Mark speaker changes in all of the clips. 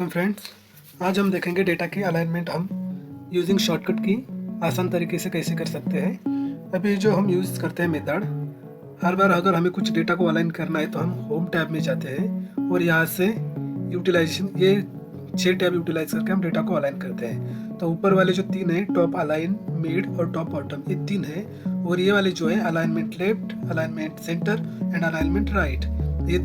Speaker 1: Friends, आज हम देखेंगे डेटा की अलाइनमेंट हम यूजिंग शॉर्टकट की आसान तरीके से कैसे कर सकते हैं। अभी जो हम यूज़ करते हैं मेथड, हर बार अगर हमें कुछ डेटा को अलाइन करना है तो हम होम टैब में जाते हैं और यहाँ से यूटिलाइजेशन ये 6 टैब यूटिलाइज करके हम डेटा को अलाइन करते हैं। तो ऊपर वाले जो 3 हैं, टॉप अलाइन, मिड और टॉप बॉटम, ये 3 है। और ये वाले जो है alignment left, alignment centre and alignment right, ये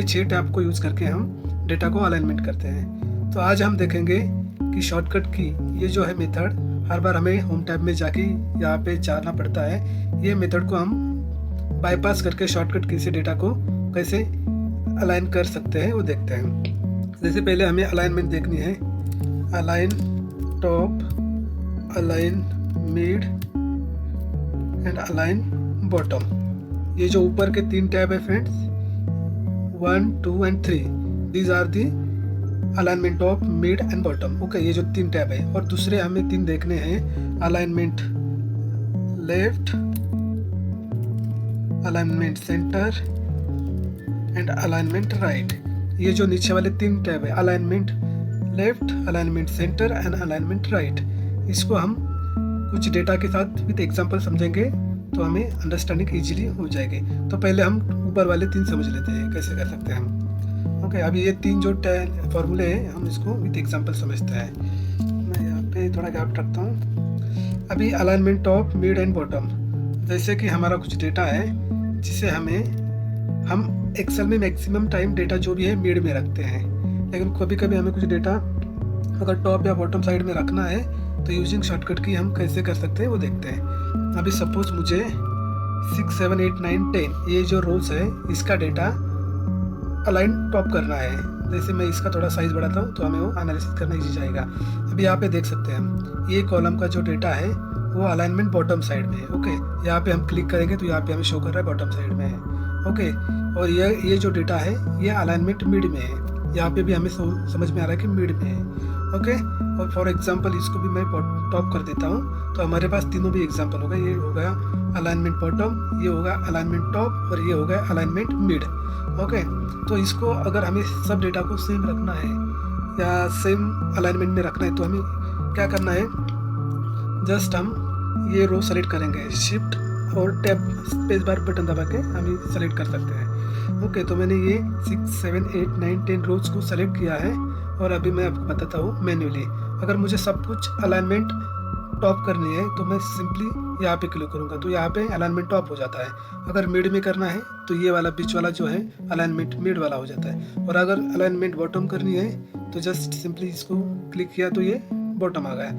Speaker 1: 6 टैब को यूज़ करके हम डेटा को अलाइनमेंट करते हैं। तो आज हम देखेंगे कि शॉर्टकट की ये जो है मेथड, हर बार हमें होम टैब में जाके यहाँ पे जाना पड़ता है। ये मेथड को हम बाईपास करके शॉर्टकट की से डेटा को कैसे अलाइन कर सकते हैं वो देखते हैं। जैसे पहले हमें अलाइनमेंट देखनी है, align top, align mid and align bottom. ये जो ऊपर के 3 टैब है friends, 1, 2 and 3, these are the alignment of mid and bottom. Okay, ये जो 3 टैब है। और दूसरे हमें 3 देखने हैं, alignment left, alignment centre and alignment right. ये जो नीचे वाले 3 टैब है, alignment left, alignment centre and alignment right, इसको हम कुछ डेटा के साथ विद एग्जांपल समझेंगे तो हमें अंडरस्टैंडिंग इजीली हो जाएगी। तो पहले हम ऊपर वाले 3 समझ लेते हैं कैसे कर सकते हैं हम। ओके, अभी ये 3 जो फॉर्मूले हैं हम इसको विद एग्जांपल समझते हैं। मैं यहाँ पे थोड़ा गैप रखता हूँ। अभी alignment of mid and bottom, जैसे कि हमारा कुछ डेटा है जिसे हम एक्सेल में मैक्सिमम टाइम डेटा जो भी है मिड में रखते हैं, लेकिन कभी कभी हमें कुछ डेटा अगर टॉप या बॉटम साइड में रखना है तो यूजिंग शॉर्टकट की हम कैसे कर सकते हैं वो देखते हैं। अभी सपोज मुझे 6, 7, 8, 9, 10 ये जो रोज है इसका डेटा अलाइन टॉप करना है। जैसे मैं इसका थोड़ा साइज बढ़ाता हूँ तो हमें वो एनालिसिस करना इजी जाएगा। अभी यहाँ पे देख सकते हैं हम, ये कॉलम का जो डेटा है वो अलाइनमेंट बॉटम साइड में है। ओके, यहाँ पे हम क्लिक करेंगे तो यहाँ पे हमें शो कर रहा है बॉटम साइड में है। ओके, और ये जो डेटा है ये अलाइनमेंट मिड में है। यहाँ पे भी हमें समझ में आ रहा है कि मिड में है। ओके, और फॉर एग्जांपल इसको भी मैं टॉप कर देता हूँ तो हमारे पास तीनों भी एग्जांपल होगा। ये हो गया अलाइनमेंट बॉटम, ये होगा अलाइनमेंट टॉप और ये हो गया अलाइनमेंट मिड। ओके, तो इसको अगर हमें सब डेटा को सेम रखना है या सेम अलाइनमेंट में रखना है तो हमें क्या करना है, जस्ट हम ये रो सेलेक्ट करेंगे, शिफ्ट और टैब स्पेस बार बटन दबा के हम सेलेक्ट कर सकते हैं। ओके, तो मैंने ये 6, 7, 8, 9, 10 रोज को सेलेक्ट किया है और अभी मैं आपको बताता हूँ मैन्युअली। अगर मुझे सब कुछ अलाइनमेंट टॉप करनी है तो मैं सिंपली यहाँ पे क्लिक करूँगा तो यहाँ पे अलाइनमेंट टॉप हो जाता है। अगर मिड में करना है तो ये वाला बीच वाला जो है अलाइनमेंट मिड वाला हो जाता है। और अगर अलाइनमेंट बॉटम करनी है तो जस्ट सिंपली इसको क्लिक किया तो ये बॉटम आ गया।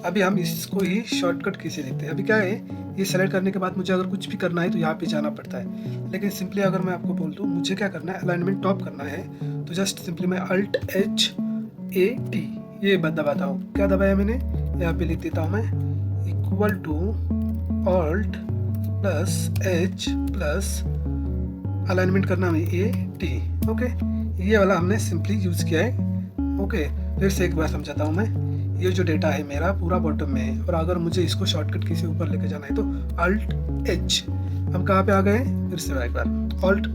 Speaker 1: अभी हम इसको ही शॉर्टकट की से देखते हैं। अभी क्या है, ये सेलेक्ट करने के बाद मुझे अगर कुछ भी करना है तो यहाँ पे जाना पड़ता है, लेकिन सिंपली अगर मैं आपको बोल दूँ मुझे क्या करना है, अलाइनमेंट टॉप करना है तो जस्ट सिंपली मैं Alt+H+A+T ये दबाता हूँ। क्या दबाया मैंने, यहाँ पे लिख देता हूँ मैं इक्वल टू Alt+H+ अलाइनमेंट करना है A+T। ओके, ये वाला हमने सिंपली यूज़ किया है। ओके, फिर से एक बार समझाता हूँ मैं। ये जो डेटा है मेरा पूरा बॉटम में है और अगर मुझे इसको शॉर्टकट की से ऊपर लेके जाना है तो Alt+H। हम कहाँ पे आ गए, फिर से एक बार ऑल्ट।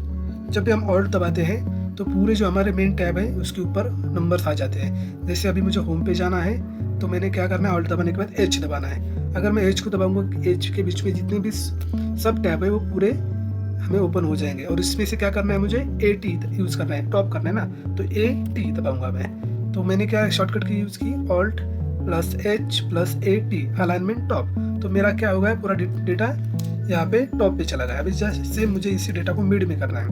Speaker 1: जब भी हम ऑल्ट दबाते हैं तो पूरे जो हमारे मेन टैब है उसके ऊपर नंबर्स आ जाते हैं। जैसे अभी मुझे होम पे जाना है तो मैंने क्या करना है, ऑल्ट दबाने के बाद H दबाना है। अगर मैं H को दबाऊंगा, H के बीच में जितने भी सब टैब है वो पूरे हमें ओपन हो जाएंगे। और इसमें से क्या करना है, मुझे AT यूज़ करना है, टॉप करना है ना, तो AT दबाऊंगा मैं। तो मैंने क्या शॉर्टकट की यूज़ की, Alt+H+AT अलाइनमेंट टॉप। तो मेरा क्या हो गया, पूरा डेटा यहाँ पे टॉप पे चला गया। अभी जस्ट सेम मुझे इसी डेटा को मिड में करना है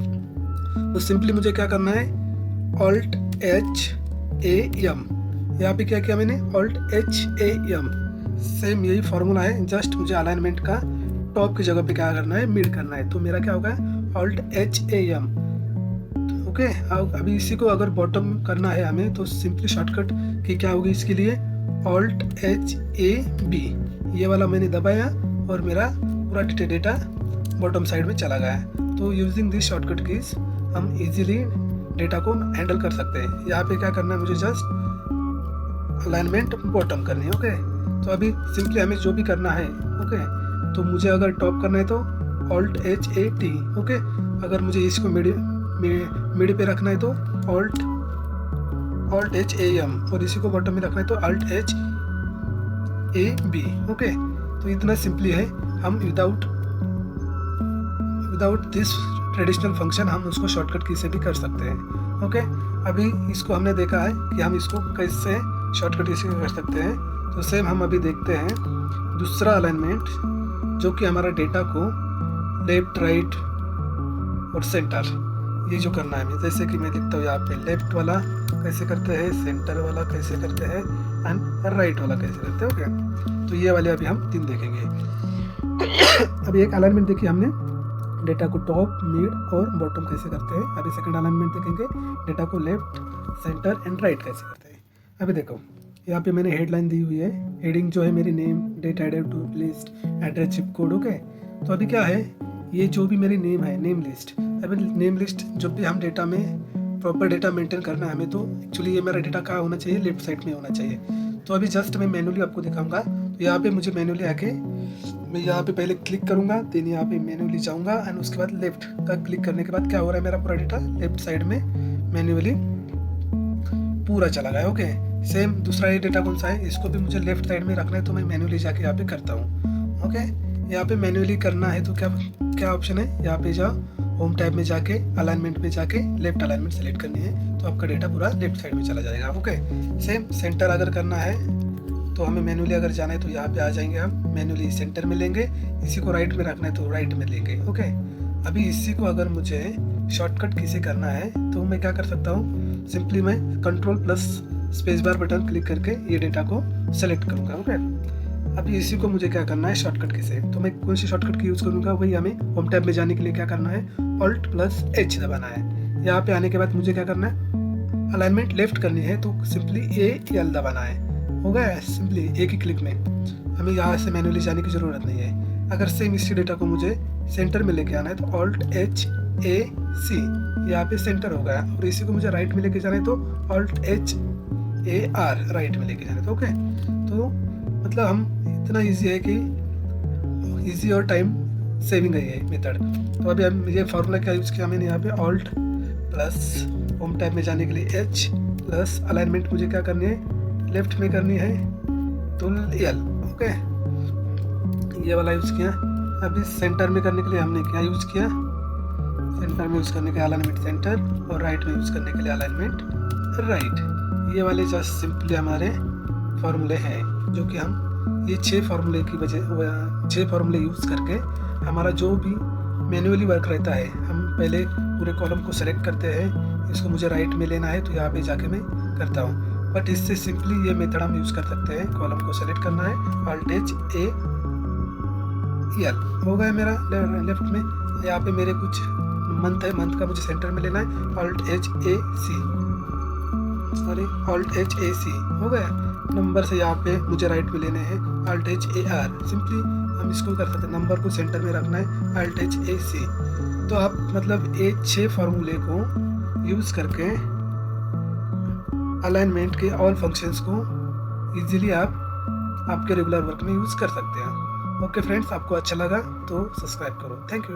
Speaker 1: तो सिंपली मुझे क्या करना है, Alt+H+AM। यहाँ पे क्या किया मैंने, Alt+H+AM। सेम यही फॉर्मूला है, जस्ट मुझे अलाइनमेंट का टॉप की जगह पे क्या करना है, मिड करना है। तो मेरा क्या होगा, Alt+H+AM। ओके, अभी इसी को अगर बॉटम करना है हमें तो सिंपली शॉर्टकट की क्या होगी इसके लिए, Alt+H+AB। ये वाला मैंने दबाया और मेरा पूरा डेटा बॉटम साइड में चला गया। तो यूजिंग दिस शॉर्टकट कीज हम इजीली डेटा को हैंडल कर सकते हैं। यहाँ पे क्या करना है, मुझे जस्ट अलाइनमेंट बॉटम करनी है। ओके, तो अभी सिंपली हमें जो भी करना है, ओके, तो मुझे अगर टॉप करना है तो Alt+H+A+T। ओके, अगर मुझे इसको मिड पे रखना है तो ऑल्ट एच ए एम, और इसी को बॉटम में रखना है तो alt H A B. Okay, तो इतना सिंपली है। हम विदाउट दिस ट्रेडिशनल फंक्शन हम उसको शॉर्टकट की से भी कर सकते हैं। ओके, अभी इसको हमने देखा है कि हम इसको कैसे शॉर्टकट की से कर सकते हैं। तो सेम हम अभी देखते हैं दूसरा अलाइनमेंट, जो कि हमारा डेटा को लेफ्ट, राइट और सेंटर, ये जो करना है। जैसे कि मैं लिखता हूँ यहाँ पे लेफ्ट वाला कैसे करते हैं, सेंटर वाला कैसे करते हैं एंड राइट वाला कैसे करते हैं। ओके, तो ये वाले अभी हम 3 देखेंगे। अभी एक अलाइनमेंट देखिए हमने, डेटा को टॉप, मिड और बॉटम कैसे करते हैं। अभी सेकंड अलाइनमेंट देखेंगे, डेटा को लेफ्ट, सेंटर एंड राइट कैसे करते हैं। अभी देखो यहाँ पे मैंने हेडलाइन दी हुई है, हेडिंग जो है मेरी name, date, added, to list, address, chip code. Okay, तो अभी क्या है, ये जो भी मेरी नेम है, नेम लिस्ट। अभी नेम लिस्ट जब भी हम डेटा में प्रॉपर डेटा मेंटेन करना है हमें, तो एक्चुअली ये मेरा डेटा कहाँ होना चाहिए, लेफ्ट साइड में होना चाहिए। तो अभी जस्ट मैं मैनुअली आपको दिखाऊंगा। तो यहाँ पे मुझे मैनुअली आके मैं यहाँ पे पहले क्लिक करूँगा, देन यहाँ पे मैनुअली जाऊँगा एंड उसके बाद लेफ्ट का क्लिक करने के बाद क्या हो रहा है, मेरा पूरा डेटा लेफ्ट साइड में मैनुअली पूरा चला गया। ओके, सेम दूसरा ये डेटा कौन सा है, इसको भी मुझे लेफ्ट साइड में रखना है, तो मैं मैनुअली जाके यहाँ पे करता हूँ। ओके, यहाँ पे मैनुअली करना है तो क्या ऑप्शन है, यहाँ पे जाओ, होम टैब में जाके अलाइनमेंट में जाके लेफ्ट अलाइनमेंट सेलेक्ट करनी है, तो आपका डेटा पूरा लेफ्ट साइड में चला जाएगा। ओके, सेम सेंटर अगर करना है तो हमें मैनुअली अगर जाना है तो यहाँ पे आ जाएंगे, हम मैनुअली सेंटर में लेंगे। इसी को राइट में रखना है तो राइट में लेंगे। ओके, अभी इसी को अगर मुझे शॉर्टकट किसे करना है तो मैं क्या कर सकता हूँ, सिंपली मैं कंट्रोल+स्पेस बार बटन क्लिक करके ये डेटा को सेलेक्ट करूँगा। ओके, अभी इसी को मुझे क्या करना है शॉर्टकट की से, तो मैं कौन सी शॉर्टकट की यूज़ करूँगा, वही हमें होम टैब में जाने के लिए क्या करना है, Alt+H दबाना है। यहाँ पे आने के बाद मुझे क्या करना है, अलाइनमेंट लेफ्ट करनी है तो सिंपली AL दबाना है। हो गया, सिंपली एक ही क्लिक में, हमें यहाँ से मैनुअली जाने की ज़रूरत नहीं है। अगर सेम इसी डेटा को मुझे सेंटर में लेके आना है तो Alt+HAC, यहाँ पे सेंटर हो गया, और इसी को मुझे राइट में लेके जाना है तो Alt+HAR राइट में लेके जाना है। तो ओके, तो मतलब हम इतना इजी है कि इजी और टाइम सेविंग है ये मेथड। तो अभी हम ये फार्मूला क्या यूज़ किया मैंने यहाँ पे, ऑल्ट प्लस होम टैब में जाने के लिए H प्लस अलाइनमेंट मुझे क्या करनी है, लेफ्ट में करनी है तो L। ओके, ये वाला यूज़ किया। अभी सेंटर में करने के लिए हमने क्या यूज़ किया, सेंटर में यूज़ करने के लिए अलाइनमेंट सेंटर, और राइट में यूज़ करने के लिए अलाइनमेंट राइट। ये वाले जस्ट सिंपली हमारे फार्मूले हैं, जो कि हम ये 6 फार्मूले की वजह 6 फार्मूले यूज़ करके हमारा जो भी मैन्युअली वर्क रहता है, हम पहले पूरे कॉलम को सेलेक्ट करते हैं, इसको मुझे राइट में लेना है तो यहाँ पे जाके मैं करता हूँ। बट इससे सिंपली ये मेथड हम यूज़ कर सकते हैं, कॉलम को सेलेक्ट करना है, Alt+HAL हो गया मेरा लेफ्ट में। यहाँ पे मेरे कुछ मंथ है, मंथ का मुझे सेंटर में लेना है, Alt+HAC हो गया। नंबर से यहाँ पे मुझे राइट में लेने हैं, Alt+HAR। सिंपली हम इसको कर सकते हैं, नंबर को सेंटर में रखना है, Alt+HAC। तो आप मतलब ये 6 फार्मूले को यूज़ करके अलाइनमेंट के ऑल फंक्शंस को इजीली आप आपके रेगुलर वर्क में यूज़ कर सकते हैं। ओके फ्रेंड्स, आपको अच्छा लगा तो सब्सक्राइब करो। Thank you.